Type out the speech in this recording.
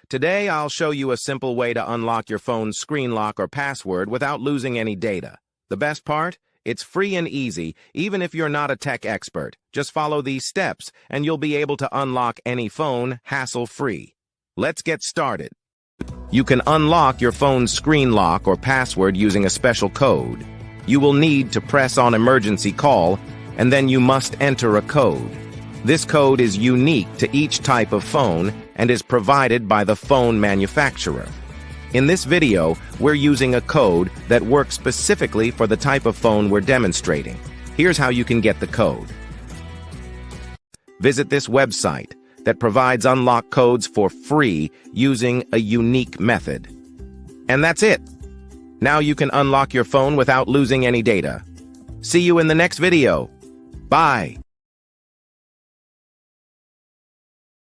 Today, I'll show you a simple way to unlock your phone's screen lock or password without losing any data. The best part? It's free and easy, even if you're not a tech expert. Just follow these steps, and you'll be able to unlock any phone hassle-free. Let's get started. You can unlock your phone's screen lock or password using a special code. You will need to press on emergency call, and then you must enter a code. This code is unique to each type of phone and is provided by the phone manufacturer. In this video, we're using a code that works specifically for the type of phone we're demonstrating. Here's how you can get the code. Visit this website that provides unlock codes for free using a unique method. And that's it. Now you can unlock your phone without losing any data. See you in the next video. Bye.